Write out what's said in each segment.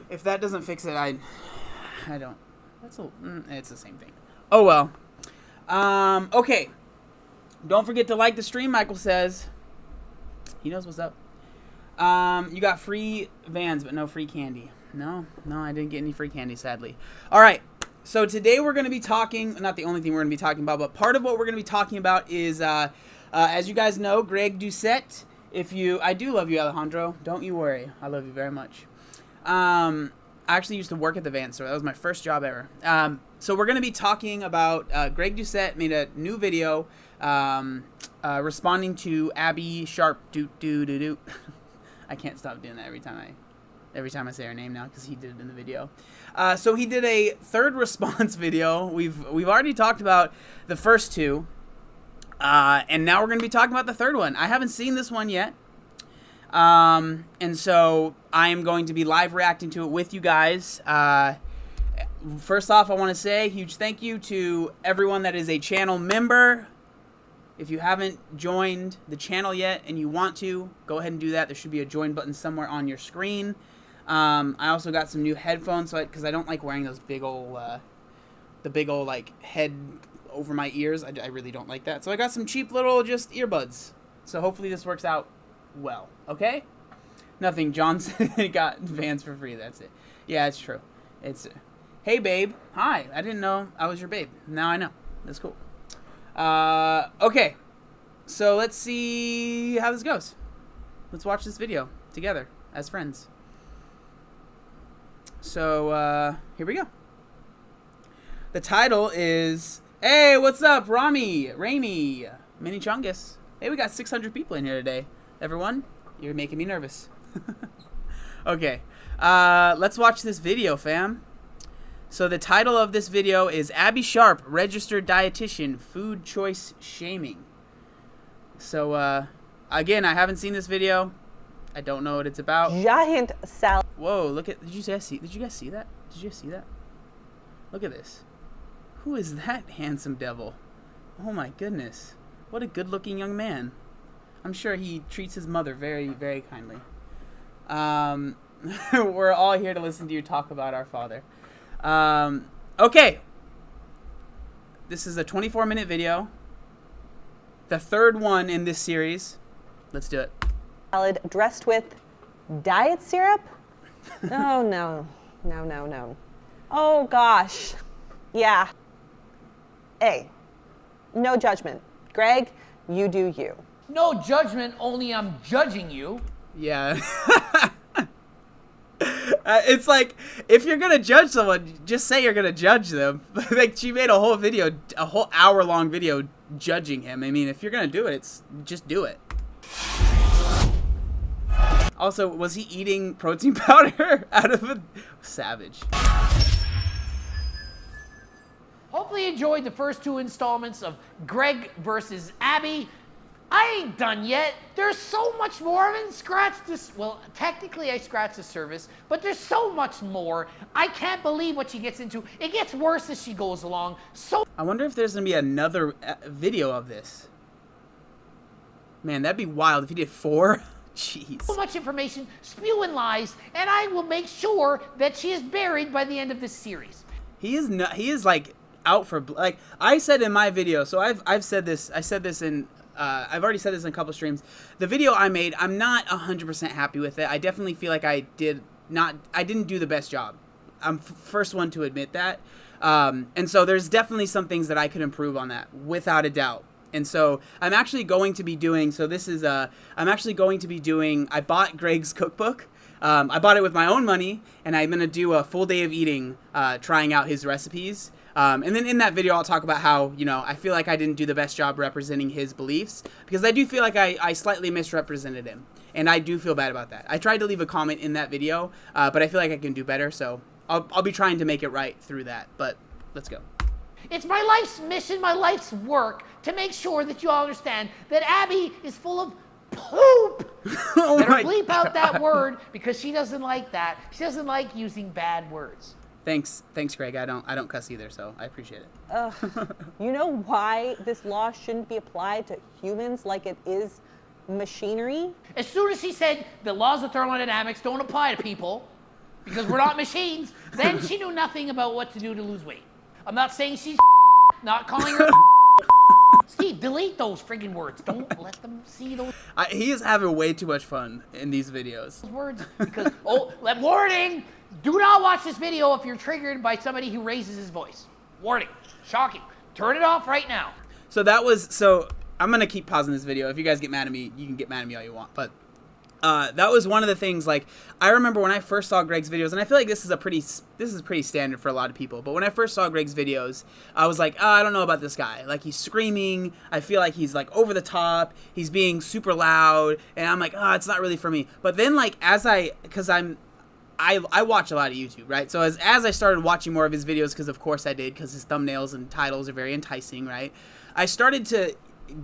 If that doesn't fix it, I don't. It's the same thing. Oh well. Okay. Don't forget to like the stream. Michael says. He knows what's up. You got free Vans, but no free candy. No, I didn't get any free candy, sadly. All right. So today we're going to be talking. Not the only thing we're going to be talking about, but part of what we're going to be talking about is, as you guys know, Greg Doucette. I do love you, Alejandro. Don't you worry. I love you very much. I actually used to work at the Vans store. That was my first job ever. So we're going to be talking about Greg Doucette made a new video responding to Abbey Sharp. I can't stop doing that every time I say her name now because he did it in the video. So he did a third response video. We've already talked about the first two, and now we're going to be talking about the third one. I haven't seen this one yet. And so I am going to be live reacting to it with you guys. First off, I want to say a huge thank you to everyone that is a channel member. If you haven't joined the channel yet and you want to, go ahead and do that. There should be a join button somewhere on your screen. I also got some new headphones because I don't like wearing those big old, like head over my ears. I really don't like that. So I got some cheap little just earbuds. So hopefully this works out well, okay? Nothing. John said he got Vans for free. That's it. Yeah, it's true. Hey, babe. Hi. I didn't know I was your babe. Now I know. That's cool. Okay. So let's see how this goes. Let's watch this video together as friends. So, here we go. The title is, hey, what's up, Rami, Mini Chungus. Hey, we got 600 people in here today. Everyone, you're making me nervous. Okay, let's watch this video, fam. So the title of this video is Abbey Sharp, Registered Dietitian, Food Choice Shaming. So, again, I haven't seen this video. I don't know what it's about. Giant salad. Whoa, look at, did you guys see that? Look at this. Who is that handsome devil? Oh my goodness. What a good-looking young man. I'm sure he treats his mother very, very kindly. We're all here to listen to you talk about our father. Okay. This is a 24-minute video. The third one in this series. Let's do it. Salad dressed with diet syrup? Oh, no. No. Oh, gosh. Yeah. Hey, no judgment. Greg, you do you. No judgment, only I'm judging you. Yeah. It's like, if you're going to judge someone, just say you're going to judge them. Like, she made a whole video, a whole hour-long video judging him. I mean, if you're going to do it, just do it. Also, was he eating protein powder out of a savage? Hopefully you enjoyed the first two installments of Greg versus Abbey. I ain't done yet. There's so much more. I haven't scratched this. Well, technically I scratched the surface, but there's so much more. I can't believe what she gets into. It gets worse as she goes along. So I wonder if there's going to be another video of this. Man, that'd be wild if he did 4. Jeez. So much information, spewing lies, and I will make sure that she is buried by the end of this series. He is like out for, like I said in my video. So I've said this. I said this in. I've already said this in a couple streams. The video I made, I'm not 100% happy with it. I definitely feel like I didn't do the best job. I'm first one to admit that. And so there's definitely some things that I could improve on that, without a doubt. And so I'm actually going to be doing, I bought Greg's cookbook. I bought it with my own money, and I'm going to do a full day of eating, trying out his recipes. And then in that video, I'll talk about how, I feel like I didn't do the best job representing his beliefs, because I do feel like I slightly misrepresented him, and I do feel bad about that. I tried to leave a comment in that video, but I feel like I can do better, so I'll be trying to make it right through that, but let's go. It's my life's mission, my life's work, to make sure that you all understand that Abbey is full of poop. Oh Better my bleep God. out that word, because she doesn't like that. She doesn't like using bad words. Thanks, Greg. I don't cuss either, so I appreciate it. You know why this law shouldn't be applied to humans like it is machinery? As soon as she said the laws of thermodynamics don't apply to people, because we're not machines, then she knew nothing about what to do to lose weight. I'm not saying she's not calling her Steve, delete those friggin' words. Don't let them see those He is having way too much fun in these videos. words. Because, warning! Do not watch this video if you're triggered by somebody who raises his voice. Warning. Shocking. Turn it off right now. So I'm going to keep pausing this video. If you guys get mad at me, you can get mad at me all you want. But that was one of the things, like, I remember when I first saw Greg's videos, and I feel like this is pretty standard for a lot of people, but when I first saw Greg's videos, I was like, I don't know about this guy. Like, he's screaming, I feel like he's, like, over the top, he's being super loud, and I'm like, it's not really for me. But then, like, because I watch a lot of YouTube, right? So as I started watching more of his videos, because of course I did, because his thumbnails and titles are very enticing, right? I started to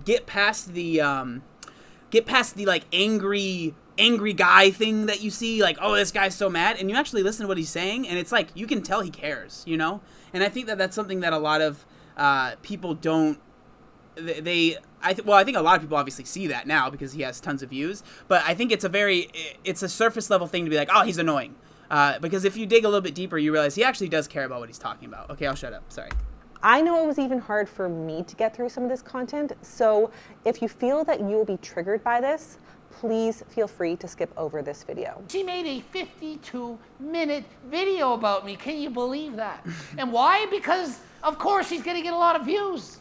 get past the like angry guy thing that you see, like, oh, this guy's so mad, and you actually listen to what he's saying, and it's like, you can tell he cares, you know? And I think that that's something that a lot of people don't, I think a lot of people obviously see that now because he has tons of views, but I think it's a surface level thing to be like, oh, he's annoying. Because if you dig a little bit deeper, you realize he actually does care about what he's talking about. Okay, I'll shut up, sorry. I know it was even hard for me to get through some of this content, so if you feel that you will be triggered by this, please feel free to skip over this video. She made a 52-minute video about me. Can you believe that? And why? Because, of course, she's going to get a lot of views.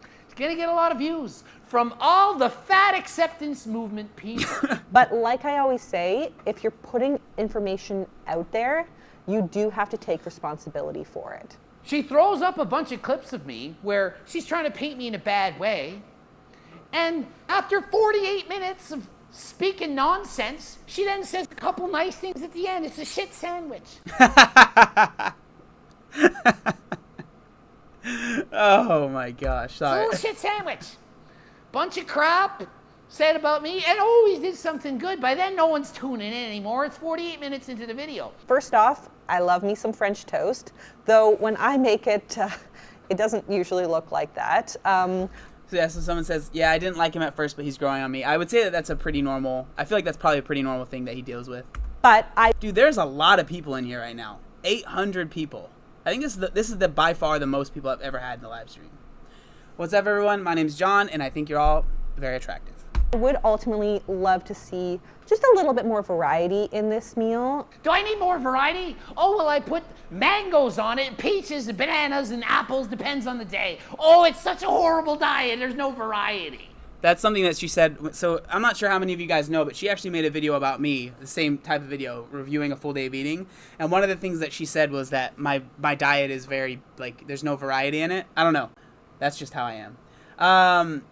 She's going to get a lot of views from all the fat acceptance movement people. But like I always say, if you're putting information out there, you do have to take responsibility for it. She throws up a bunch of clips of me where she's trying to paint me in a bad way. And after 48 minutes of speaking nonsense, she then says a couple nice things at the end. It's a shit sandwich. Oh my gosh, sorry. It's a little shit sandwich. Bunch of crap said about me, and always did something good. By then, no one's tuning in anymore. It's 48 minutes into the video. First off, I love me some French toast, though when I make it, it doesn't usually look like that. So someone says, yeah, I didn't like him at first, but he's growing on me. I would say that that's a pretty normal, I feel like that's probably a pretty normal thing that he deals with. But Dude, there's a lot of people in here right now. 800 people. I think this is by far the most people I've ever had in the live stream. What's up, everyone? My name's John, and I think you're all very attractive. I would ultimately love to see just a little bit more variety in this meal. Do I need more variety? Oh, well, I put mangoes on it, peaches, and bananas, and apples, depends on the day. Oh, it's such a horrible diet. There's no variety. That's something that she said. So I'm not sure how many of you guys know, but she actually made a video about me, the same type of video, reviewing a full day of eating. And one of the things that she said was that my diet is very, like, there's no variety in it. I don't know. That's just how I am.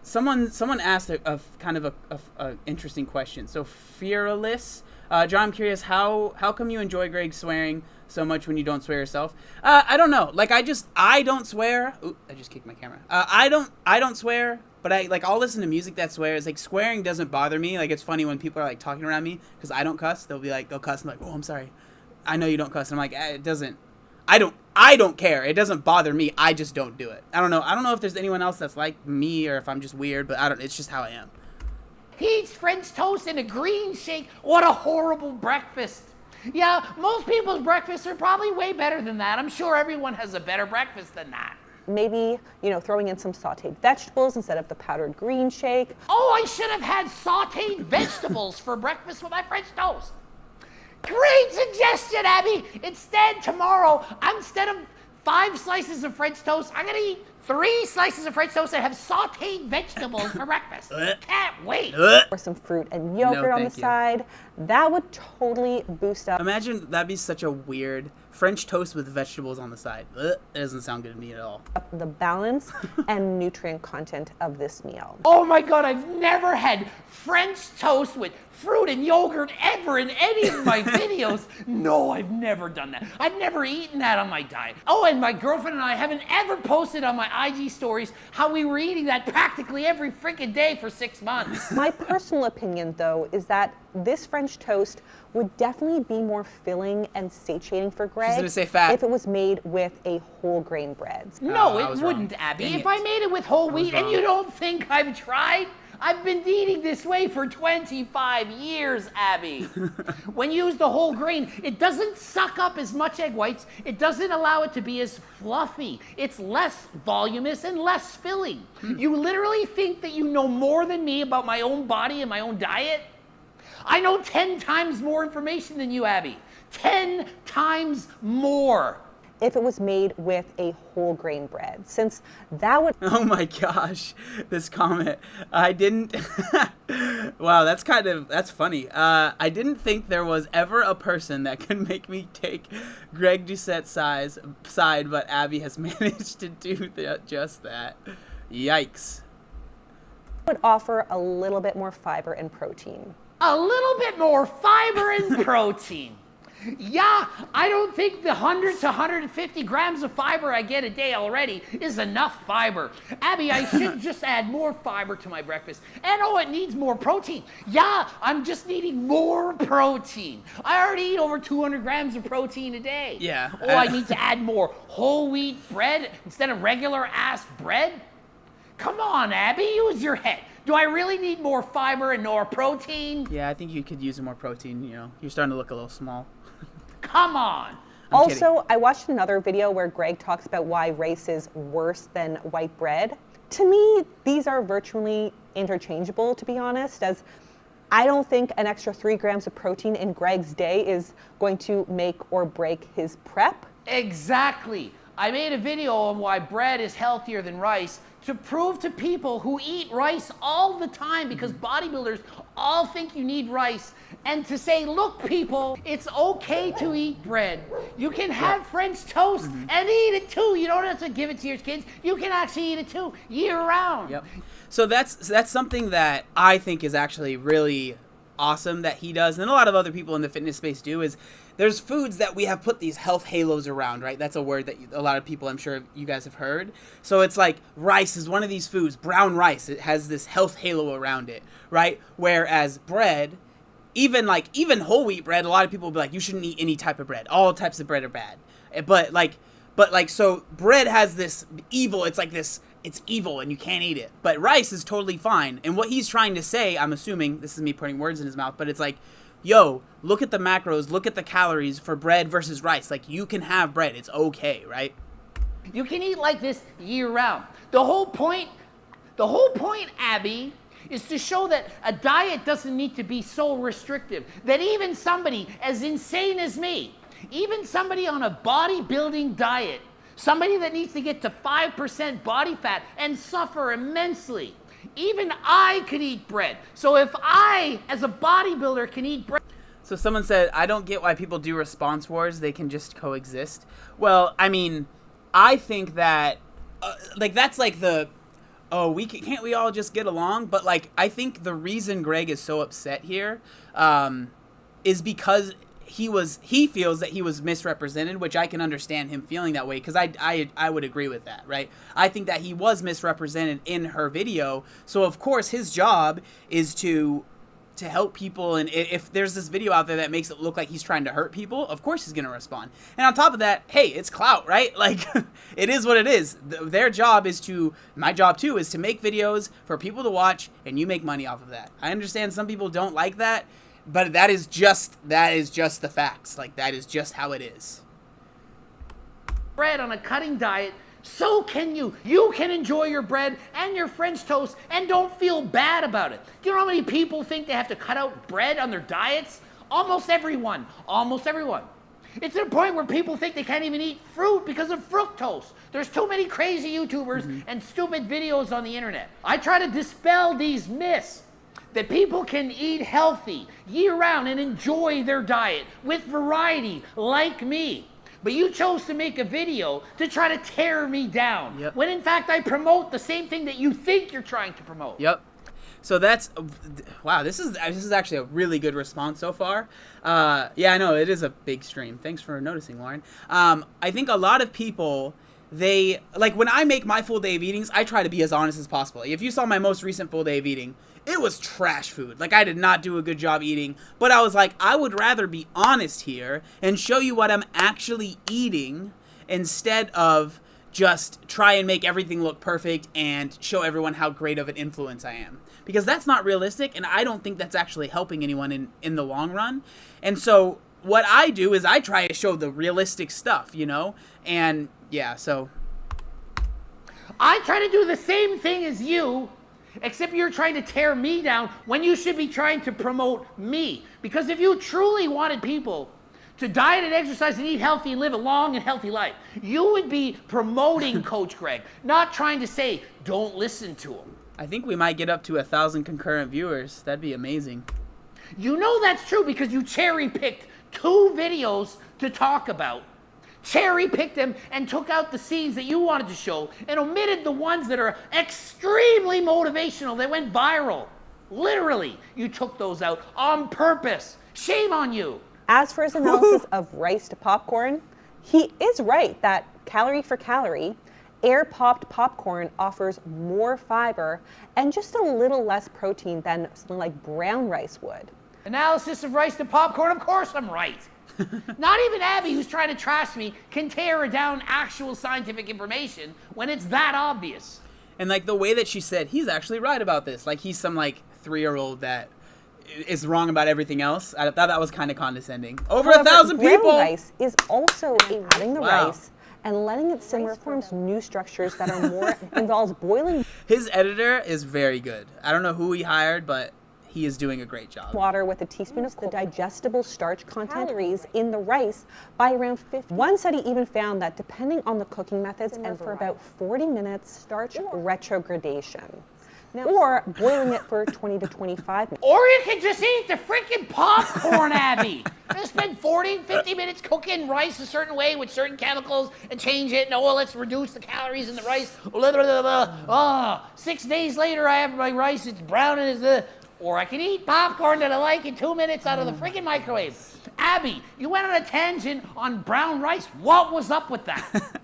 Someone asked a kind of a interesting question. So Fearless, John, I'm curious, how come you enjoy Greg swearing so much when you don't swear yourself? I don't know. Like, I don't swear. Ooh, I just kicked my camera. I don't swear, but I'll listen to music that swears. Like, swearing doesn't bother me. Like, it's funny when people are like talking around me because I don't cuss. They'll cuss and like, oh, I'm sorry. I know you don't cuss. And I'm like, it doesn't. I don't care. It doesn't bother me. I just don't do it. I don't know if there's anyone else that's like me or if I'm just weird, but it's just how I am. He eats French toast and a green shake. What a horrible breakfast. Yeah, most people's breakfasts are probably way better than that. I'm sure everyone has a better breakfast than that. Maybe, throwing in some sauteed vegetables instead of the powdered green shake. Oh, I should have had sauteed vegetables for breakfast with my French toast. Great suggestion, Abby. Instead, tomorrow, instead of 5 slices of French toast, I'm going to eat 3 slices of French toast that have sauteed vegetables for breakfast. Can't wait. Or some fruit and yogurt on the side. That would totally boost up. Imagine that'd be such a weird French toast with vegetables on the side. That doesn't sound good to me at all. The balance and nutrient content of this meal. Oh my God, I've never had French toast with fruit and yogurt ever in any of my videos. No, I've never done that. I've never eaten that on my diet. Oh, and my girlfriend and I haven't ever posted on my IG stories how we were eating that practically every freaking day for 6 months. My personal opinion, though, is that this French toast would definitely be more filling and satiating for Greg. She's gonna say fat. If it was made with a whole grain bread. No, it wouldn't, Abby. If I made it with whole wheat and you don't think I've tried, I've been eating this way for 25 years, Abby. When you use the whole grain, it doesn't suck up as much egg whites. It doesn't allow it to be as fluffy. It's less voluminous and less filling. You literally think that you know more than me about my own body and my own diet? I know 10 times more information than you, Abby. 10 times more. If it was made with a whole grain bread, since that would... Oh my gosh, this comment. I didn't... Wow, that's funny. I didn't think there was ever a person that could make me take Greg Doucette's side, but Abby has managed to do just that. Yikes. would offer a little bit more fiber and protein. A little bit more fiber and protein. Yeah, I don't think the 100 to 150 grams of fiber I get a day already is enough fiber. Abby, I should just add more fiber to my breakfast. And oh, it needs more protein. Yeah, I'm just needing more protein. I already eat over 200 grams of protein a day. Yeah. Oh, I need to add more whole wheat bread instead of regular ass bread? Come on, Abby, use your head. Do I really need more fiber and more protein? Yeah, I think you could use more protein, you know. You're starting to look a little small. Come on. I'm kidding. Also, I watched another video where Greg talks about why rice is worse than white bread. To me, these are virtually interchangeable, to be honest, as I don't think an extra 3 grams of protein in Greg's day is going to make or break his prep. Exactly. I made a video on why bread is healthier than rice to prove to people who eat rice all the time, because bodybuilders all think you need rice, and to say, look people, it's okay to eat bread. You can have French toast and eat it too. You don't have to give it to your kids. You can actually eat it too, year round. Yep. So that's something that I think is actually really awesome that he does, and a lot of other people in the fitness space do, is there's foods that we have put these health halos around, right? That's a word that a lot of people, I'm sure you guys have heard. So it's like rice is one of these foods, brown rice, it has this health halo around it, right? Whereas bread, even whole wheat bread, a lot of people will be like, you shouldn't eat any type of bread. All types of bread are bad. But so bread has this evil, it's like this, it's evil and you can't eat it. But rice is totally fine. And what he's trying to say, I'm assuming, this is me putting words in his mouth, but it's like, yo, look at the macros, look at the calories for bread versus rice. Like, you can have bread, it's okay, right? You can eat like this year round. The whole point, Abby, is to show that a diet doesn't need to be so restrictive, that even somebody as insane as me, even somebody on a bodybuilding diet, somebody that needs to get to 5% body fat and suffer immensely, even I could eat bread. So if I, as a bodybuilder, can eat bread. So someone said, I don't get why people do response wars. They can just coexist. Well, I mean, I think that, that's like the, can't we all just get along? But like, I think the reason Greg is so upset here is because he feels that he was misrepresented, which I can understand him feeling that way, because I would agree with that, right? I think that he was misrepresented in her video, so of course his job is to help people, and if there's this video out there that makes it look like he's trying to hurt people, of course he's going to respond. And on top of that, hey, it's clout, right? Like, it is what it is. Their job is my job too, is to make videos for people to watch, and you make money off of that. I understand some people don't like that, but that is just the facts. Like, that is just how it is. Bread on a cutting diet, so can you. You can enjoy your bread and your French toast and don't feel bad about it. Do you know how many people think they have to cut out bread on their diets? Almost everyone. Almost everyone. It's to the point where people think they can't even eat fruit because of fructose. There's too many crazy YouTubers and stupid videos on the internet. I try to dispel these myths that people can eat healthy year-round and enjoy their diet with variety, like me. But you chose to make a video to try to tear me down, when in fact I promote the same thing that you think you're trying to promote. Yep. So that's, wow, this is actually a really good response so far. Yeah, I know, it is a big stream. Thanks for noticing, Lauren. I think a lot of people, when I make my full day of eatings, I try to be as honest as possible. If you saw my most recent full day of eating, it was trash food. Like, I did not do a good job eating, but I was like, I would rather be honest here and show you what I'm actually eating instead of just try and make everything look perfect and show everyone how great of an influence I am. because that's not realistic, and I don't think that's actually helping anyone in the long run. And so what I do is I try to show the realistic stuff, you know? And yeah, so I try to do the same thing as you, except you're trying to tear me down when you should be trying to promote me. Because if you truly wanted people to diet and exercise and eat healthy and live a long and healthy life, you would be promoting Coach Greg, not trying to say, don't listen to him. I think we might get up to 1,000 concurrent viewers. That'd be amazing. You know that's true because you cherry-picked 2 videos to talk about. Cherry-picked them and took out the scenes that you wanted to show and omitted the ones that are extremely motivational that went viral. Literally, you took those out on purpose. Shame on you. As for his analysis of rice to popcorn, he is right that calorie for calorie, air-popped popcorn offers more fiber and just a little less protein than something like brown rice would. Analysis of rice to popcorn, of course I'm right. Not even Abbey, who's trying to trash me, can tear down actual scientific information when it's that obvious. And like the way that she said, he's actually right about this. Like he's some like 3-year-old that is wrong about everything else. I thought that was kind of condescending. Over 1,000 people. Brown rice is also adding the rice and letting it simmer forms new structures that are more involves boiling. His editor is very good. I don't know who he hired, but he is doing a great job. Water with a teaspoon of the digestible starch content calories in the rice by around 50. One study even found that depending on the cooking methods and for about 40 minutes, starch retrogradation. Or boiling it for 20 to 25 minutes. Or you can just eat the freaking popcorn, Abbey. Just spend 40, 50 minutes cooking rice a certain way with certain chemicals and change it. And let's reduce the calories in the rice. Blah, blah, blah, blah. 6 days later, I have my rice. It's brown and it's the. Or I can eat popcorn that I like in 2 minutes out of the freaking microwave. Abby, you went on a tangent on brown rice. What was up with that?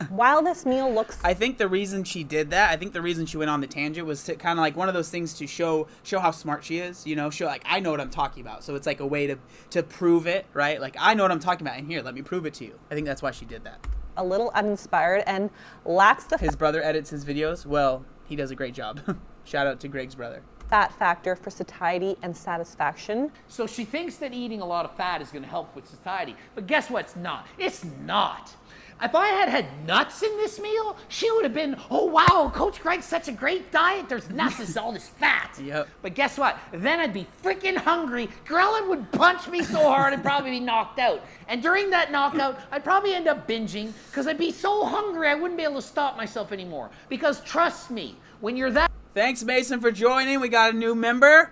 While this meal looks... I think the reason she did that, I think the reason she went on the tangent was to kind of like one of those things to show how smart she is, you know, show like, I know what I'm talking about. So it's like a way to prove it, right? Like, I know what I'm talking about, and here, let me prove it to you. I think that's why she did that. A little uninspired and lacks the... His brother edits his videos. Well, he does a great job. Shout out to Greg's brother. Fat factor for satiety and satisfaction. So she thinks that eating a lot of fat is going to help with satiety. But guess what? It's not. It's not. If I had had nuts in this meal, she would have been, oh, wow, Coach Greg's such a great diet. There's nuts, there's all this fat. Yep. But guess what? Then I'd be freaking hungry. Grellin would punch me so hard I'd probably be knocked out. And during that knockout, I'd probably end up binging because I'd be so hungry I wouldn't be able to stop myself anymore. Because trust me, when you're that... Thanks, Mason, for joining. We got a new member.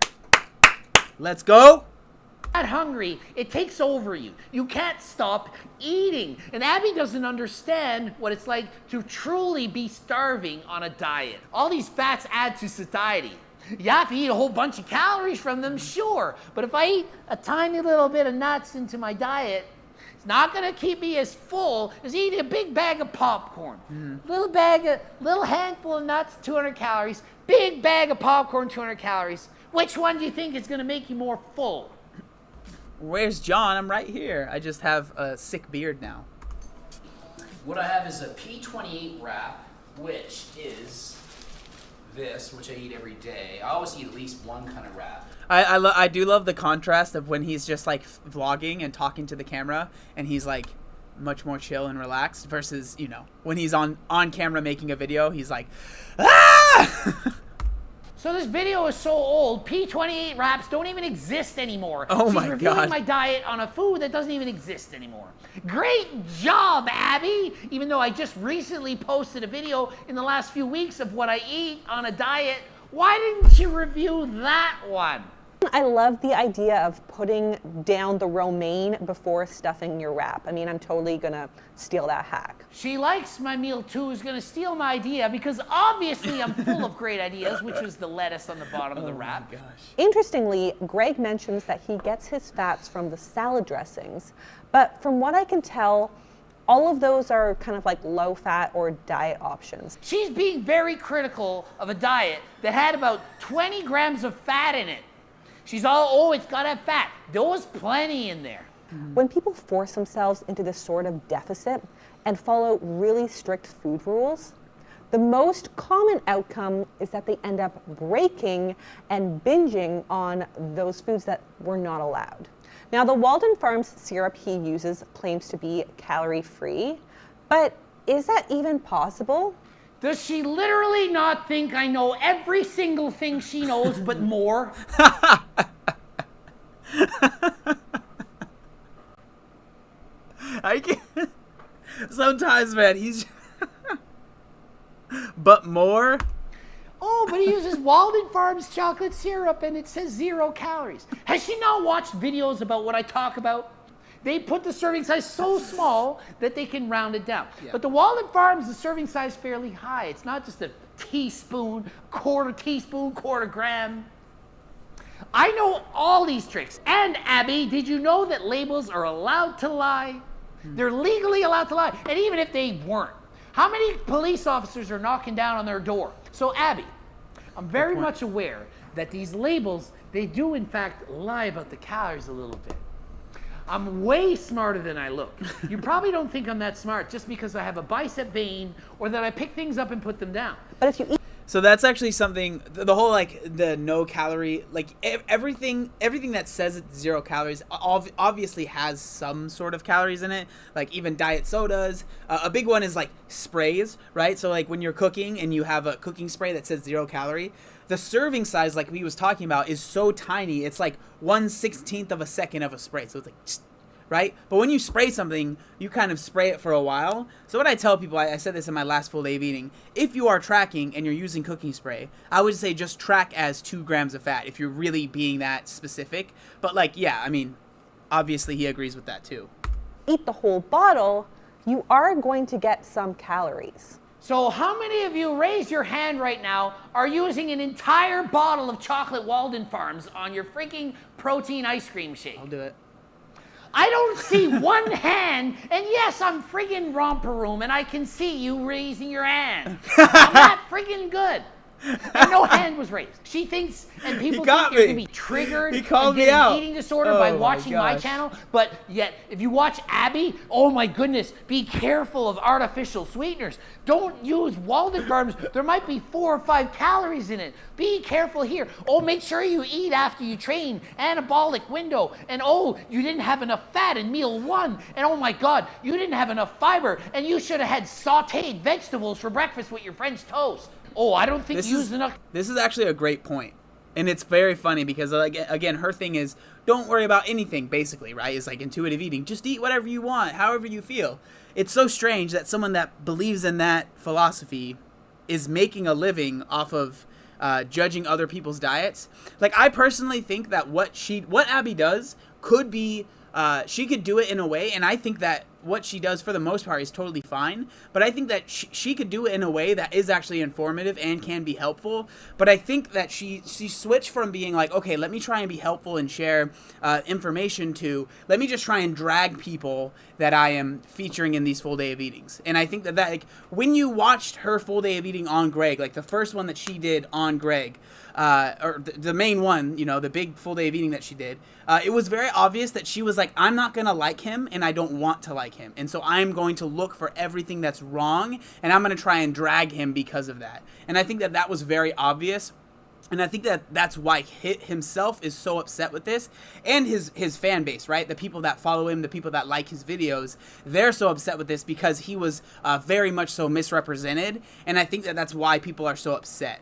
Let's go. Hungry, it takes over you. You can't stop eating. And Abby doesn't understand what it's like to truly be starving on a diet. All these fats add to satiety. Yeah, if you eat a whole bunch of calories from them, sure. But if I eat a tiny little bit of nuts into my diet, it's not going to keep me as full as eating a big bag of popcorn. Little handful of nuts, 200 calories. Big bag of popcorn, 200 calories. Which one do you think is going to make you more full? Where's John? I'm right here. I just have a sick beard now. What I have is a P28 wrap, which is this, which I eat every day. I always eat at least one kind of wrap. I do love the contrast of when he's just like vlogging and talking to the camera, and he's like much more chill and relaxed versus, you know, when he's on camera making a video, he's like, ah! So this video is so old, P28 wraps don't even exist anymore. Oh my She's reviewing God. my diet on a food that doesn't even exist anymore. Great job, Abby! Even though I just recently posted a video in the last few weeks of what I eat on a diet, why didn't you review that one? I love the idea of putting down the romaine before stuffing your wrap. I mean, I'm totally gonna steal that hack. She likes my meal too, is gonna steal my idea because obviously I'm full of great ideas, which was the lettuce on the bottom of the wrap. Gosh. Interestingly, Greg mentions that he gets his fats from the salad dressings, but from what I can tell, all of those are kind of like low fat or diet options. She's being very critical of a diet that had about 20 grams of fat in it. She's all, oh, it's gotta have fat. There was plenty in there. When people force themselves into this sort of deficit and follow really strict food rules, The most common outcome is that they end up breaking and binging on those foods that were not allowed. Now, the Walden Farms syrup he uses claims to be calorie-free, but is that even possible? Does she literally not think I know every single thing she knows, but more? I can't. Sometimes, man, he's. But more? Oh, but he uses Walden Farms chocolate syrup and it says 0 calories. Has she not watched videos about what I talk about? They put the serving size so small that they can round it down. Yeah. But the Walden Farms, the serving size is fairly high. It's not just a teaspoon, quarter gram. I know all these tricks. And Abby, did you know that labels are allowed to lie? They're legally allowed to lie. And even if they weren't, how many police officers are knocking down on their door? So Abby, I'm very much aware that these labels, they do in fact lie about the calories a little bit. I'm way smarter than I look. You probably don't think I'm that smart just because I have a bicep vein or that I pick things up and put them down. But if you eat So that's actually something, the whole like the no calorie, like everything that says it's 0 calories obviously has some sort of calories in it. Like even diet sodas. A big one is like sprays, right? So like when you're cooking and you have a cooking spray that says 0 calorie, the serving size, like we was talking about, is so tiny. It's like 1/16 of a second of a spray. So it's like, right? But when you spray something, you kind of spray it for a while. So what I tell people, I said this in my last full day of eating, if you are tracking and you're using cooking spray, I would say just track as 2 grams of fat if you're really being that specific. But like, yeah, I mean, obviously he agrees with that too. eat the whole bottle, you are going to get some calories. So how many of you, raise your hand right now, are using an entire bottle of chocolate Walden Farms on your freaking protein ice cream shake? I'll do it. I don't see one hand, and yes, I'm friggin' romper room, and I can see you raising your hand. I'm not friggin' good. And no hand was raised. She thinks, and people think they're going to be triggered He called and me get out. an eating disorder by Oh, watching my my gosh. channel. But yet, if you watch Abbey, oh my goodness, be careful of artificial sweeteners. Don't use Walden Farms. There might be 4 or 5 calories in it. Be careful here. Oh, make sure you eat after you train. Anabolic window. And oh, you didn't have enough fat in meal 1. And oh my God, you didn't have enough fiber. And you should have had sauteed vegetables for breakfast with your French toast. Oh, I don't think you used enough. This is actually a great point. And it's very funny because, again, her thing is don't worry about anything, basically, right? It's like intuitive eating. Just eat whatever you want, however you feel. It's so strange that someone that believes in that philosophy is making a living off of judging other people's diets. Like, I personally think that what Abbey does could be, she could do it in a way, and I think that what she does for the most part is totally fine, but I think that she could do it in a way that is actually informative and can be helpful. But I think that she switched from being like, okay, let me try and be helpful and share information, to let me just try and drag people that I am featuring in these full day of eatings. And I think that like when you watched her full day of eating on Greg, like the first one that she did on Greg, or the main one, you know, the big full day of eating that she did, it was very obvious that she was like, I'm not going to like him and I don't want to like him. And so I'm going to look for everything that's wrong and I'm going to try and drag him because of that. And I think that that was very obvious. And I think that that's why Hit himself is so upset with this, and his fan base, right? The people that follow him, the people that like his videos, they're so upset with this because he was very much so misrepresented. And I think that that's why people are so upset.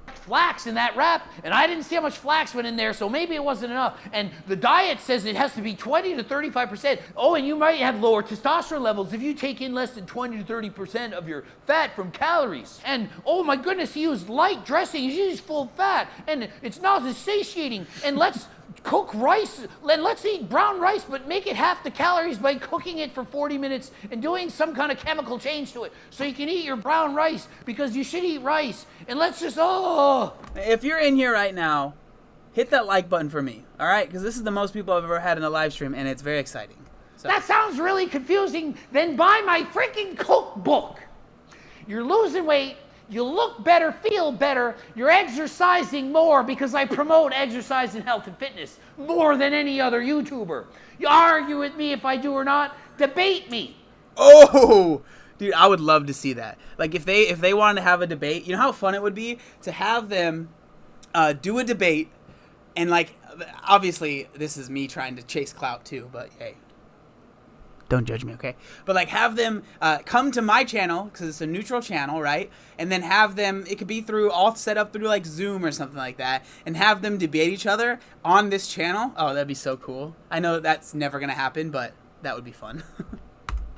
Flax in that wrap, and I didn't see how much flax went in there, so maybe it wasn't enough. And the diet says it has to be 20 to 35%. Oh, and you might have lower testosterone levels if you take in less than 20 to 30% of your fat from calories. And oh my goodness, he used light dressing. He used full fat, and it's not satiating. And let's cook rice, and let's eat brown rice, but make it half the calories by cooking it for 40 minutes and doing some kind of chemical change to it so you can eat your brown rice, because you should eat rice. And let's just, If you're in here right now, hit that like button for me, all right? Because this is the most people I've ever had in a live stream, and it's very exciting. So. That sounds really confusing. Then buy my freaking cookbook. You're losing weight. You look better, feel better, you're exercising more, because I promote exercise and health and fitness more than any other YouTuber. You argue with me if I do or not, debate me. Oh, Dude, I would love to see that. Like, if they wanted to have a debate, you know how fun it would be to have them do a debate, and, like, obviously, this is me trying to chase clout, too, but, hey, don't judge me, okay? But, like, have them come to my channel, because it's a neutral channel, right? And then have them, it could be all set up through, like, Zoom or something like that, and have them debate each other on this channel. Oh, that'd be so cool. I know that's never going to happen, but that would be fun.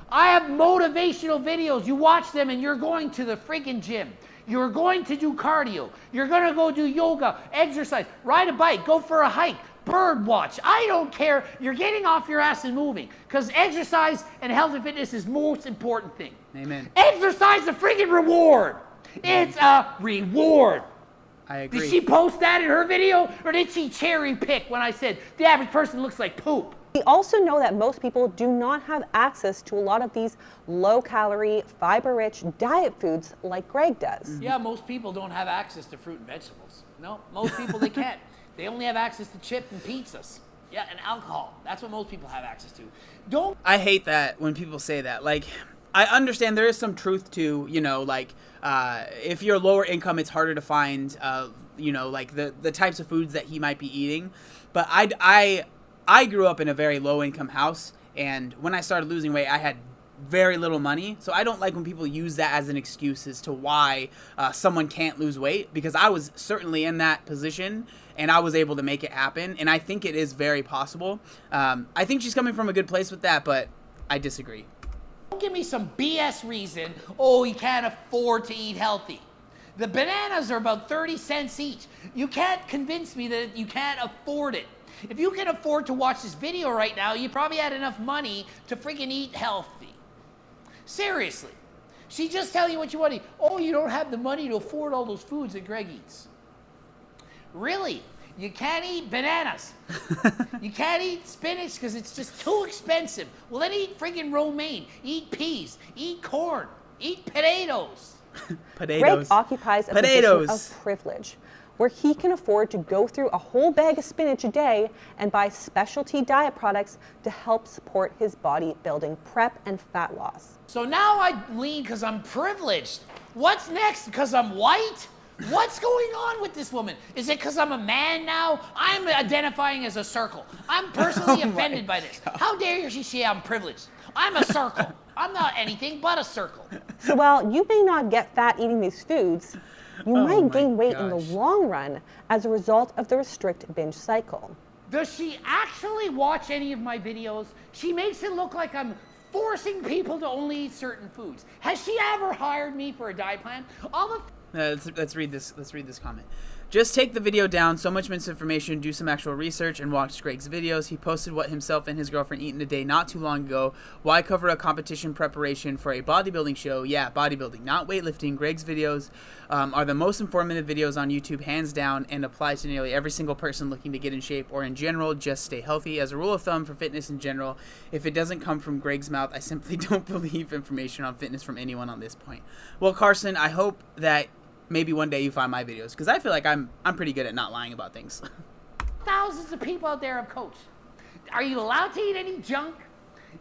I have motivational videos. You watch them and you're going to the freaking gym. You're going to do cardio. You're going to go do yoga, exercise, ride a bike, go for a hike, bird watch. I don't care. You're getting off your ass and moving, because exercise and health and fitness is most important thing. Amen. Exercise is a freaking reward. It's a reward. I agree. Did she post that in her video, or did she cherry pick when I said the average person looks like poop? We also know that most people do not have access to a lot of these low-calorie, fiber-rich diet foods like Greg does. Yeah, most people don't have access to fruit and vegetables. No, most people, they can't. They only have access to chips and pizzas. Yeah, and alcohol. That's what most people have access to. I hate that when people say that. Like, I understand there is some truth to, you know, like, if you're lower income, it's harder to find, you know, like the types of foods that he might be eating. But I grew up in a very low income house, and when I started losing weight, I had very little money. So I don't like when people use that as an excuse as to why someone can't lose weight, because I was certainly in that position and I was able to make it happen. And I think it is very possible. I think she's coming from a good place with that, but I disagree. Don't give me some BS reason, oh, you can't afford to eat healthy. The bananas are about 30 cents each. You can't convince me that you can't afford it. If you can afford to watch this video right now, you probably had enough money to freaking eat healthy. Seriously. She just telling you what you want to eat. Oh, you don't have the money to afford all those foods that Greg eats. Really? You can't eat bananas. You can't eat spinach because it's just too expensive. Well, then eat freaking romaine. Eat peas. Eat corn. Eat potatoes. Greg occupies a position of privilege, where he can afford to go through a whole bag of spinach a day and buy specialty diet products to help support his bodybuilding prep and fat loss. So now I lean because I'm privileged. What's next? Because I'm white? What's going on with this woman? Is it because I'm a man now? I'm identifying as a circle. I'm personally offended by this. How dare she say I'm privileged? I'm a circle. I'm not anything but a circle. So while you may not get fat eating these foods, you might gain weight in the long run as a result of the restrict binge cycle. Does she actually watch any of my videos? She makes it look like I'm forcing people to only eat certain foods. Has she ever hired me for a diet plan? Let's read this comment. Just take the video down. So much misinformation. Do some actual research and watch Greg's videos. He posted what himself and his girlfriend eat in a day not too long ago. Why cover a competition preparation for a bodybuilding show? Yeah, bodybuilding, not weightlifting. Greg's videos are the most informative videos on YouTube, hands down, and applies to nearly every single person looking to get in shape or in general just stay healthy. As a rule of thumb for fitness in general, if it doesn't come from Greg's mouth, I simply don't believe information on fitness from anyone on this point. Well, Carson, I hope that maybe one day you find my videos, because I feel like I'm pretty good at not lying about things. Thousands of people out there have coached. Are you allowed to eat any junk?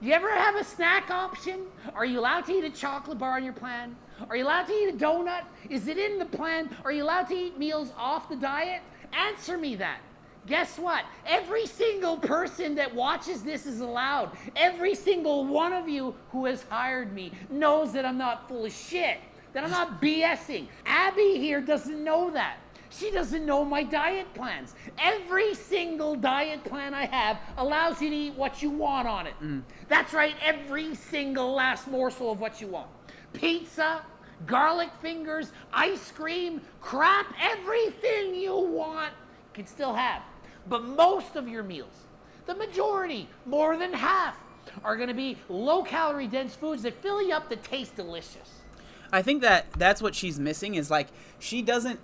You ever have a snack option? Are you allowed to eat a chocolate bar on your plan? Are you allowed to eat a donut? Is it in the plan? Are you allowed to eat meals off the diet? Answer me that. Guess what? Every single person that watches this is allowed. Every single one of you who has hired me knows that I'm not full of shit, that I'm not BSing. Abbey here doesn't know that. She doesn't know my diet plans. Every single diet plan I have allows you to eat what you want on it. That's right, every single last morsel of what you want. Pizza, garlic fingers, ice cream, crap, everything you want, you can still have. But most of your meals, the majority, more than half, are gonna be low-calorie dense foods that fill you up that taste delicious. I think that's what she's missing, is like she doesn't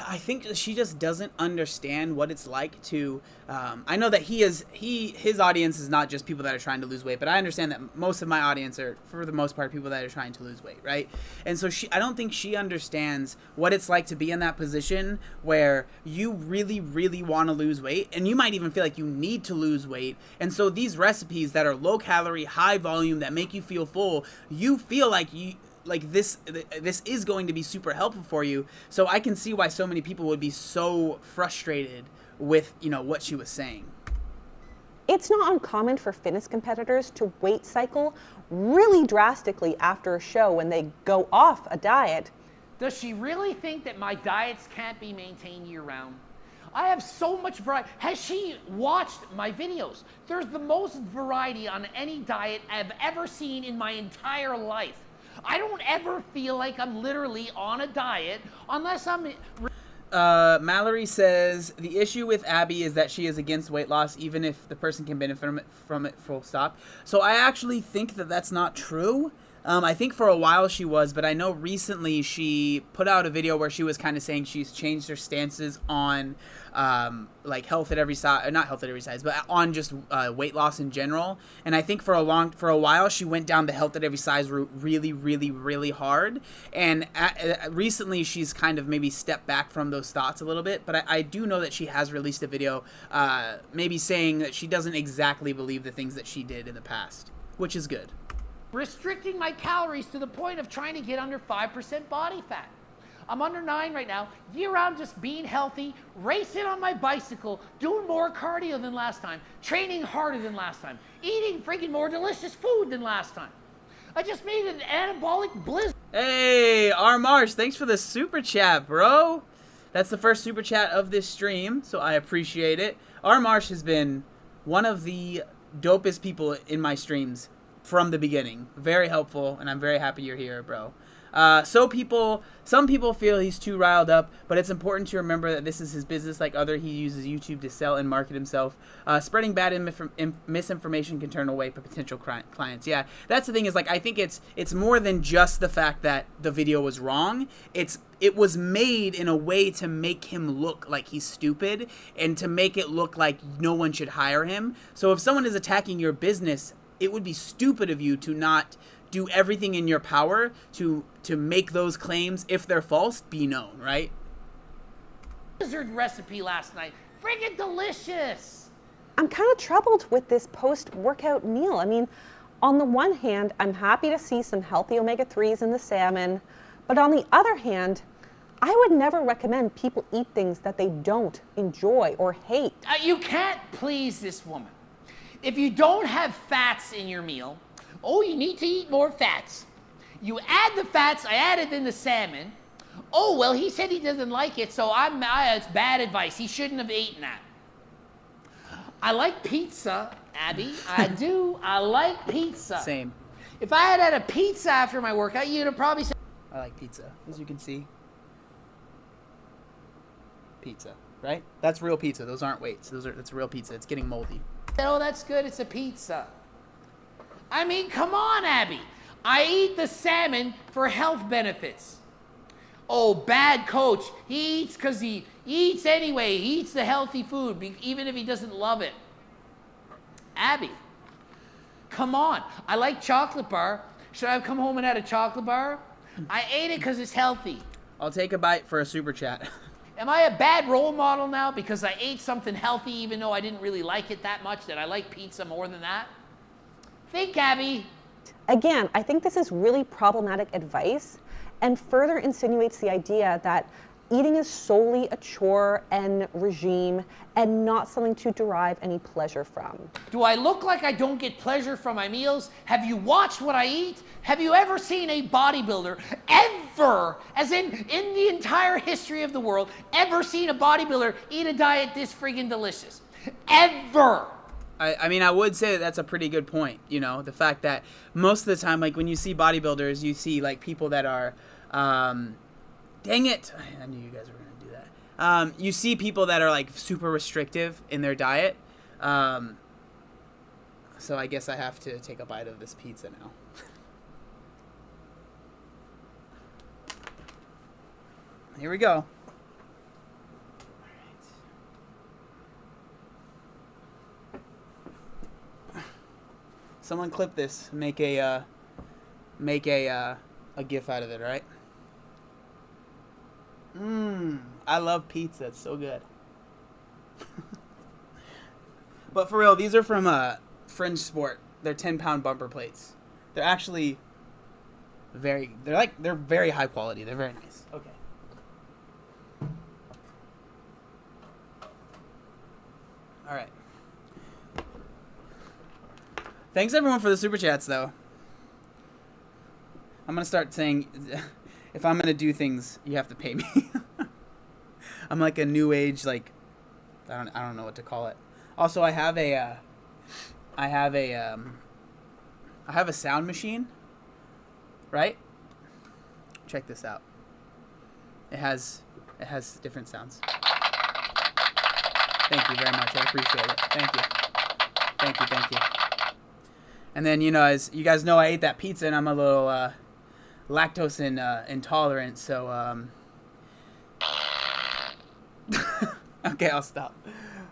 I think she just doesn't understand what it's like to. I know that his audience is not just people that are trying to lose weight, but I understand that most of my audience are, for the most part, people that are trying to lose weight, right? And so I don't think she understands what it's like to be in that position where you really, really want to lose weight, and you might even feel like you need to lose weight. And so these recipes that are low calorie, high volume, that make you feel full, you feel like this is going to be super helpful for you. So I can see why so many people would be so frustrated with, what she was saying. It's not uncommon for fitness competitors to weight cycle really drastically after a show when they go off a diet. Does she really think that my diets can't be maintained year-round? I have so much variety. Has she watched my videos? There's the most variety on any diet I've ever seen in my entire life. I don't ever feel like I'm literally on a diet unless I'm... Mallory says, the issue with Abbey is that she is against weight loss, even if the person can benefit from it, full stop. So I actually think that that's not true. I think for a while she was, but I know recently she put out a video where she was kind of saying she's changed her stances on like health at every size, not health at every size, but on just weight loss in general. And I think for a while she went down the health at every size route really, really, really hard. And recently she's kind of maybe stepped back from those thoughts a little bit. But I do know that she has released a video maybe saying that she doesn't exactly believe the things that she did in the past, which is good. Restricting my calories to the point of trying to get under 5% body fat. I'm under 9 right now, year-round just being healthy, racing on my bicycle, doing more cardio than last time, training harder than last time, eating freaking more delicious food than last time. I just made an anabolic blizzard. Hey, R. Marsh, thanks for the super chat, bro. That's the first super chat of this stream, so I appreciate it. R. Marsh has been one of the dopest people in my streams from the beginning. Very helpful, and I'm very happy you're here, bro. Some people feel he's too riled up, but it's important to remember that this is his business. He uses YouTube to sell and market himself. Spreading bad misinformation can turn away potential clients. Yeah, that's the thing is, I think it's more than just the fact that the video was wrong. It was made in a way to make him look like he's stupid and to make it look like no one should hire him. So if someone is attacking your business, it would be stupid of you to not do everything in your power to make those claims, if they're false, be known, right? Blizzard recipe last night. Friggin' delicious. I'm kind of troubled with this post-workout meal. I mean, on the one hand, I'm happy to see some healthy omega-3s in the salmon, but on the other hand, I would never recommend people eat things that they don't enjoy or hate. You can't please this woman. If you don't have fats in your meal, you need to eat more fats. You add the fats, I added in the salmon. Well, he said he doesn't like it, so it's bad advice. He shouldn't have eaten that. I like pizza, Abby. I do. I like pizza. Same. If I had a pizza after my workout, you'd have probably said... I like pizza, as you can see. Pizza, right? That's real pizza. Those aren't weights. That's real pizza. It's getting moldy. That's good. It's a pizza. I mean, come on, Abby. I eat the salmon for health benefits. Bad coach. He eats because he eats anyway. He eats the healthy food, even if he doesn't love it. Abby, come on. I like chocolate bar. Should I have come home and had a chocolate bar? I ate it because it's healthy. I'll take a bite for a super chat. Am I a bad role model now because I ate something healthy even though I didn't really like it that much, that I like pizza more than that? Think, Abby. Again, I think this is really problematic advice and further insinuates the idea that eating is solely a chore and regime and not something to derive any pleasure from. Do I look like I don't get pleasure from my meals? Have you watched what I eat? Have you ever seen a bodybuilder ever, as in the entire history of the world, ever seen a bodybuilder eat a diet this friggin' delicious? Ever! I mean, I would say that's a pretty good point, the fact that most of the time, when you see bodybuilders, you see, people that are, dang it, I knew you guys were going to do that. You see people that are, super restrictive in their diet, so I guess I have to take a bite of this pizza now. Here we go. Someone clip this. Make a GIF out of it, right? I love pizza. It's so good. But for real, these are from Fringe Sport. They're 10-pound bumper plates. They're actually they're very high quality. They're very nice. Okay. All right. Thanks everyone for the super chats though. I'm going to start saying if I'm going to do things, you have to pay me. I'm like a new age, like I don't know what to call it. Also, I have a sound machine, right? Check this out. It has different sounds. Thank you very much. I appreciate it. Thank you. Thank you. Thank you. And then, you know, as you guys know, I ate that pizza and I'm a little lactose intolerant, so okay, I'll stop.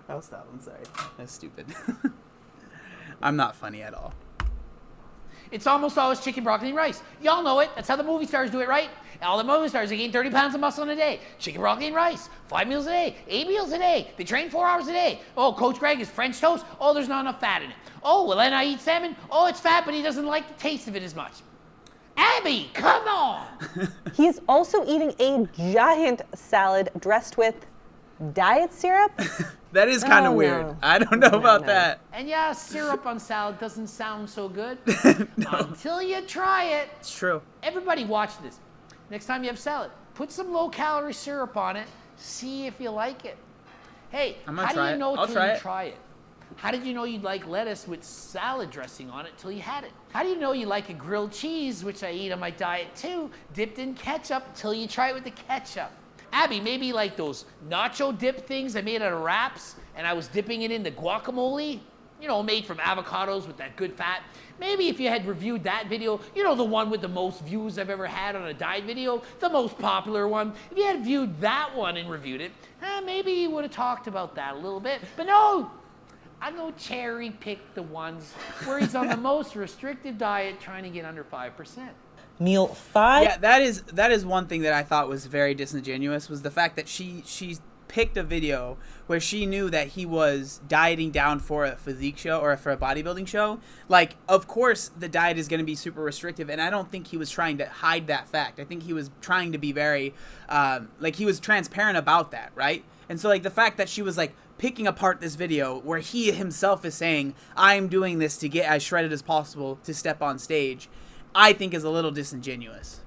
I'm sorry. That's stupid. I'm not funny at all. It's almost always chicken, broccoli, and rice. Y'all know it. That's how the movie stars do it, right? All the movie stars, they gain 30 pounds of muscle in a day. Chicken, broccoli, and rice. 5 meals a day. 8 meals a day. They train 4 hours a day. Oh, Coach Greg is French toast. Oh, there's not enough fat in it. Oh, well, then I eat salmon. Oh, it's fat, but he doesn't like the taste of it as much. Abby, come on! He's also eating a giant salad dressed with diet syrup. That is kind of weird. No. I don't know about that. And yeah, syrup on salad doesn't sound so good. No. Until you try it. It's true. Everybody watch this. Next time you have salad, put some low-calorie syrup on it. See if you like it. Hey, how do you know till you try it? How did you know you'd like lettuce with salad dressing on it till you had it? How do you know you like a grilled cheese, which I eat on my diet too, dipped in ketchup till you try it with the ketchup? Abby, maybe like those nacho dip things I made out of wraps and I was dipping it in the guacamole, you know, made from avocados with that good fat. Maybe if you had reviewed that video, you know, the one with the most views I've ever had on a diet video, the most popular one. If you had viewed that one and reviewed it, maybe you would have talked about that a little bit. But no, I'm going to cherry pick the ones where he's on the most restrictive diet trying to get under 5%. Meal 5. Yeah, that is one thing that I thought was very disingenuous, was the fact that she picked a video where she knew that he was dieting down for a physique show or for a bodybuilding show. Like, of course the diet is going to be super restrictive, and I don't think he was trying to hide that fact. I think he was trying to be very like, he was transparent about that, right? And so, like, the fact that she was like picking apart this video where he himself is saying, I'm doing this to get as shredded as possible to step on stage, I think is a little disingenuous.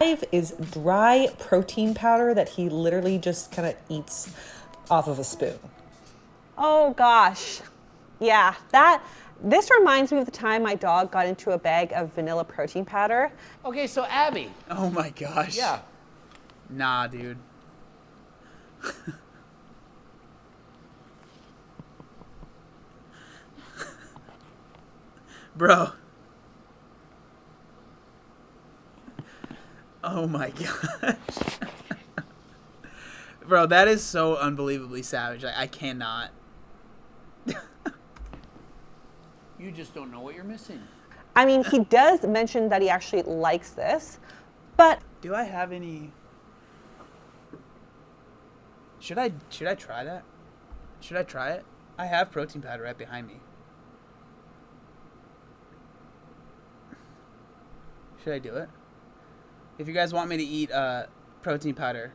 5 is dry protein powder that he literally just kind of eats off of a spoon. Oh gosh. Yeah, this reminds me of the time my dog got into a bag of vanilla protein powder. Okay, so Abby. Oh my gosh. Yeah. Nah, dude. Bro. Oh my gosh. Bro, that is so unbelievably savage. I cannot. You just don't know what you're missing. I mean, he does mention that he actually likes this, but Do I have any... Should I try that? Should I try it? I have protein powder right behind me. Should I do it? If you guys want me to eat protein powder,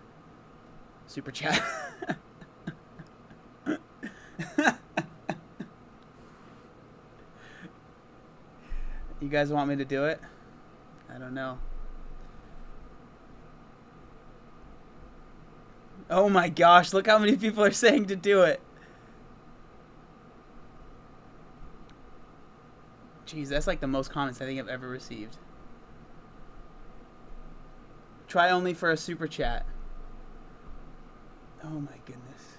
super chat. You guys want me to do it? I don't know. Oh my gosh, look how many people are saying to do it. Jeez, that's like the most comments I think I've ever received. Try only for a super chat. Oh my goodness.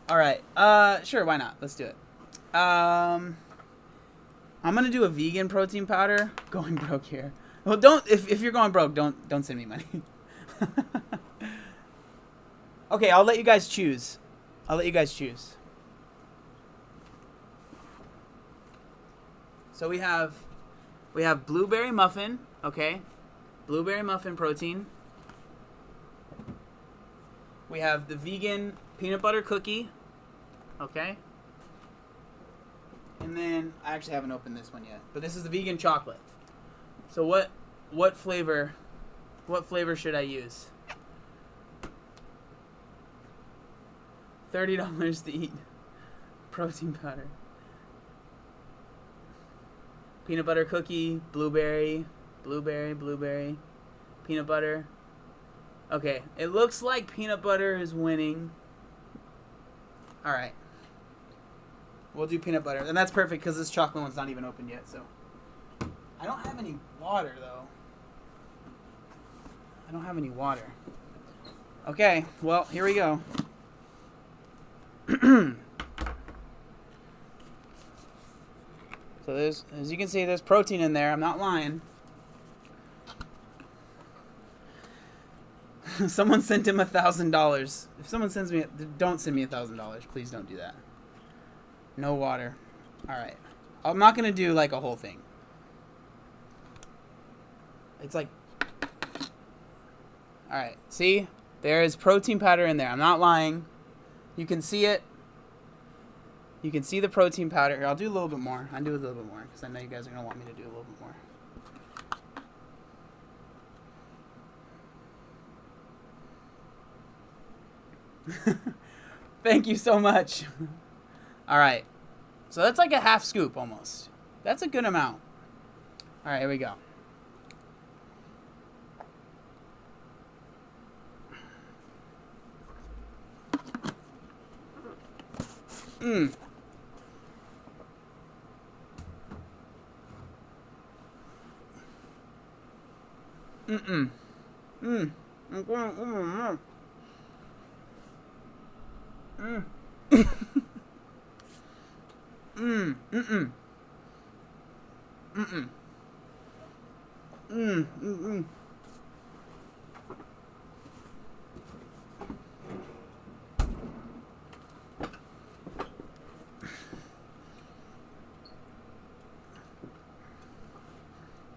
Alright, sure, why not? Let's do it. I'm gonna do a vegan protein powder. Going broke here. Well, don't, if you're going broke, don't send me money. Okay, I'll let you guys choose. So we have blueberry muffin, okay? Blueberry muffin protein. We have the vegan peanut butter cookie, okay? And then I actually haven't opened this one yet, but this is the vegan chocolate. So what flavor should I use? $30 to eat protein powder. Peanut butter cookie, blueberry, peanut butter. Okay, it looks like peanut butter is winning. All right. We'll do peanut butter. And that's perfect because this chocolate one's not even open yet, so. I don't have any water, though. I don't have any water. Okay, well, here we go. So there's, as you can see, there's protein in there. I'm not lying. Someone sent him $1,000. If someone sends me, don't send me $1,000. Please don't do that. No water. All right. I'm not gonna do like a whole thing. It's like, all right. See, there is protein powder in there. I'm not lying. You can see it. You can see the protein powder. Here, I'll do a little bit more. I'll do a little bit more because I know you guys are gonna want me to do a little bit more. Thank you so much. All right. So that's like a half scoop almost. That's a good amount. All right, here we go. Mmm. Mm-mm. Mm. Mm. Mm. Mm. Mm-mm. Mm-mm. Mm. Mm-mm.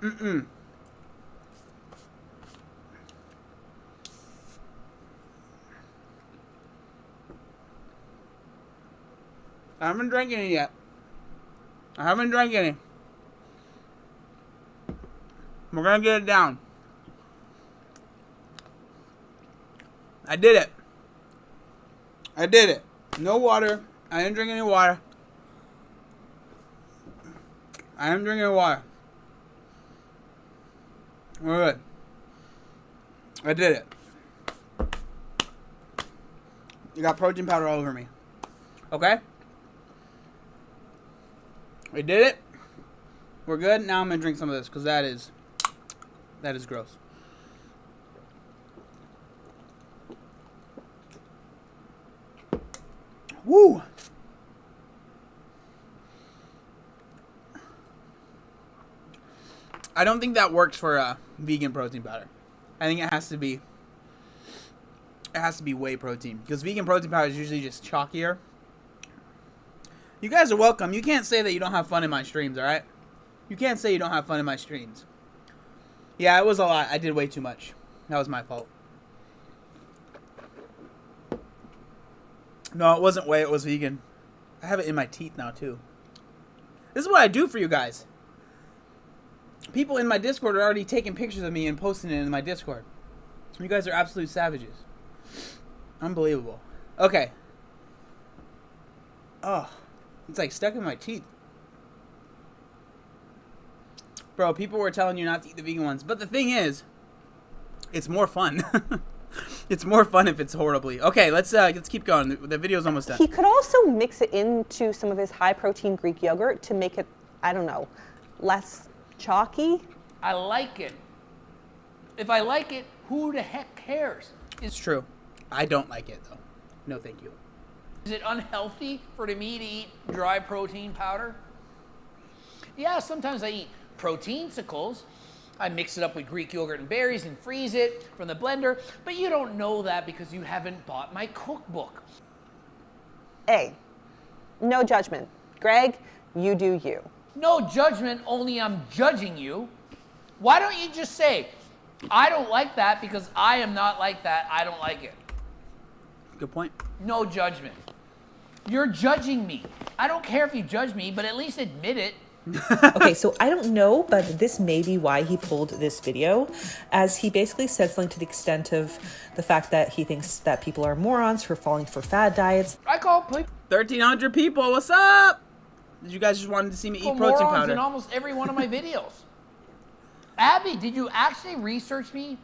Mm-mm. I haven't drank any yet. I haven't drank any. We're gonna get it down. I did it. I did it. No water. I didn't drink any water. I didn't drink any water. We're good. I did it. You got protein powder all over me. Okay? We did it. We're good. Now I'm gonna drink some of this because that is gross. Woo! I don't think that works for vegan protein powder. I think it has to be whey protein because vegan protein powder is usually just chalkier. You guys are welcome. You can't say that you don't have fun in my streams, all right? You can't say you don't have fun in my streams. Yeah, it was a lot. I did way too much. That was my fault. No, it wasn't whey. It was vegan. I have it in my teeth now, too. This is what I do for you guys. People in my Discord are already taking pictures of me and posting it in my Discord. You guys are absolute savages. Unbelievable. Okay. Oh, it's like stuck in my teeth. Bro, people were telling you not to eat the vegan ones. But the thing is, it's more fun. It's more fun if it's horribly. Okay, let's keep going. The video's almost done. He could also mix it into some of his high-protein Greek yogurt to make it, I don't know, less chalky. I like it. If I like it, who the heck cares? It's true. I don't like it, though. No, thank you. Is it unhealthy for me to eat dry protein powder? Yeah, sometimes I eat proteinsicles. I mix it up with Greek yogurt and berries and freeze it from the blender, but you don't know that because you haven't bought my cookbook. Hey, no judgment. Greg, you do you. No judgment, only I'm judging you. Why don't you just say, I don't like that because I am not like that. I don't like it. Good point. No judgment. You're judging me. I don't care if you judge me, but at least admit it. Okay, so I don't know, but this may be why he pulled this video, as he basically said something to the extent of the fact that he thinks that people are morons for falling for fad diets. I call people 1,300 people. What's up? Did you guys just wanted to see me eat protein morons powder? in almost every one of my videos. Abby, did you actually research me?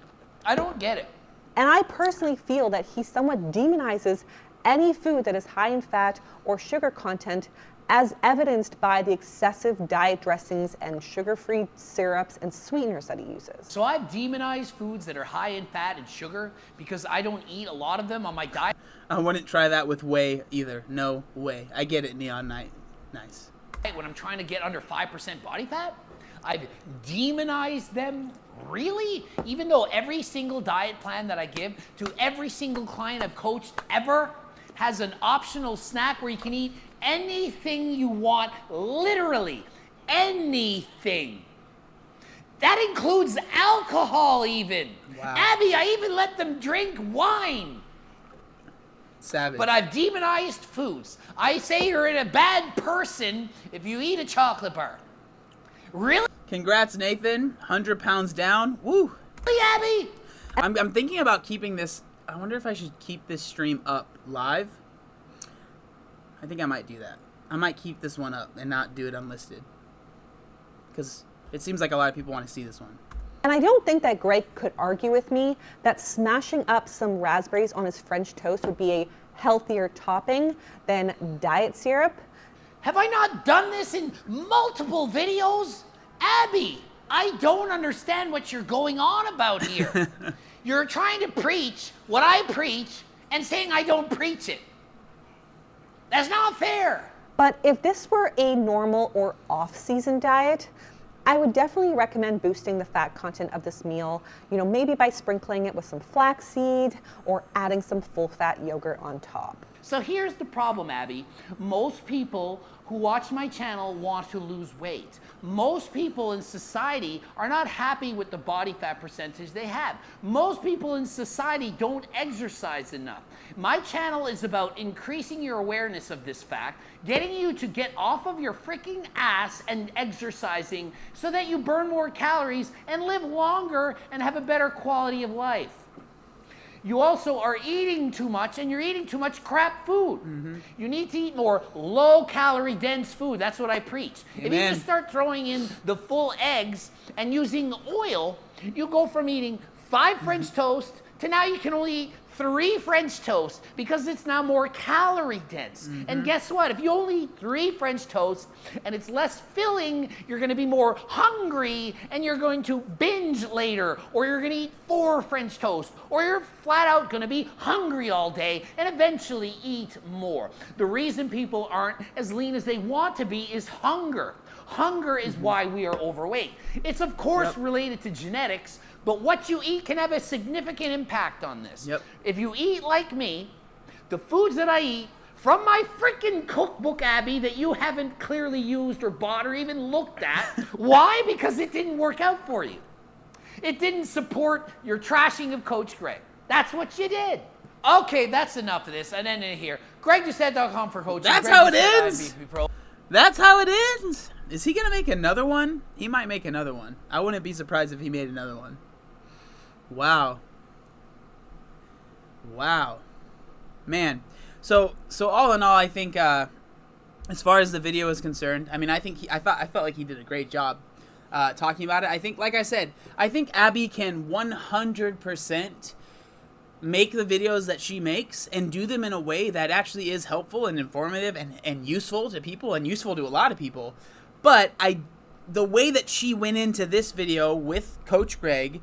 I don't get it. And I personally feel that he somewhat demonizes any food that is high in fat or sugar content, as evidenced by the excessive diet dressings and sugar-free syrups and sweeteners that he uses. So I've demonized foods that are high in fat and sugar because I don't eat a lot of them on my diet. I wouldn't try that with whey either. No way. I get it, Neon Night. Nice. When I'm trying to get under 5% body fat, I've demonized them. Really? Even though every single diet plan that I give to every single client I've coached ever has an optional snack where you can eat anything you want, literally anything. That includes alcohol even. Wow. Abby, I even let them drink wine. Savage. But I've demonized foods. I say you're a bad person if you eat a chocolate bar. Really, Congrats, Nathan. 100 pounds down. Woo. Abby? I'm thinking about keeping this. I wonder if I should keep this stream up live. I think I might do that. I might keep this one up and not do it unlisted. Because it seems like a lot of people want to see this one. And I don't think that Greg could argue with me that smashing up some raspberries on his French toast would be a healthier topping than diet syrup. Have I not done this in multiple videos? Abby, I don't understand what you're going on about here. You're trying to preach what I preach and saying I don't preach it. That's not fair. But if this were a normal or off-season diet, I would definitely recommend boosting the fat content of this meal, maybe by sprinkling it with some flaxseed or adding some full-fat yogurt on top. So here's the problem, Abby. Most people who watch my channel want to lose weight. Most people in society are not happy with the body fat percentage they have. Most people in society don't exercise enough. My channel is about increasing your awareness of this fact, getting you to get off of your freaking ass and exercising so that you burn more calories and live longer and have a better quality of life. You also are eating too much, and you're eating too much crap food. Mm-hmm. You need to eat more low-calorie dense food. That's what I preach. Amen. If you just start throwing in the full eggs and using oil, you go from eating 5 French toast to now you can only eat 3 French toast because it's now more calorie dense. Mm-hmm. And guess what? If you only eat 3 French toast and it's less filling, you're going to be more hungry and you're going to binge later, or you're going to eat 4 French toast, or you're flat out going to be hungry all day and eventually eat more. The reason people aren't as lean as they want to be is hunger. Hunger is why we are overweight. It's of course related to genetics, but what you eat can have a significant impact on this. Yep. If you eat like me, the foods that I eat from my freaking cookbook, Abby, that you haven't clearly used or bought or even looked at. Why? Because it didn't work out for you. It didn't support your trashing of Coach Greg. That's what you did. Okay, that's enough of this. And then in here, GregDoucette.com for coaching. That's Greg how it Doucette, ends. IBP Pro. That's how it ends. Is he going to make another one? He might make another one. I wouldn't be surprised if he made another one. Wow. Wow. Man. So all in all, I think as far as the video is concerned, I mean, I felt like he did a great job talking about it. I think, like I said, I think Abbey can 100% make the videos that she makes and do them in a way that actually is helpful and informative and useful to people and useful to a lot of people. But the way that she went into this video with Coach Greg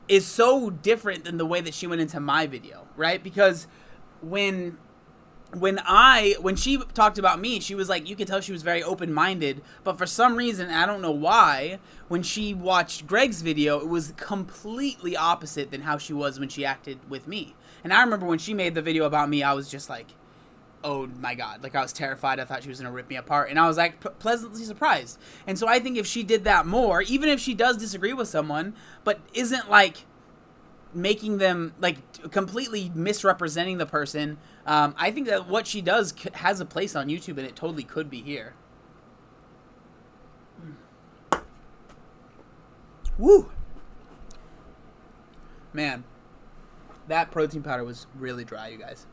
is so different than the way that she went into my video, right? Because when she talked about me, she was like, you could tell she was very open-minded, but for some reason, I don't know why, when she watched Greg's video, it was completely opposite than how she was when she acted with me. And I remember when she made the video about me, I was just like, oh my God, like I was terrified. I thought she was going to rip me apart. And I was like pleasantly surprised. And so I think if she did that more, even if she does disagree with someone, but isn't like making them like completely misrepresenting the person, I think that what she does has a place on YouTube, and it totally could be here. Woo! Man, that protein powder was really dry, you guys.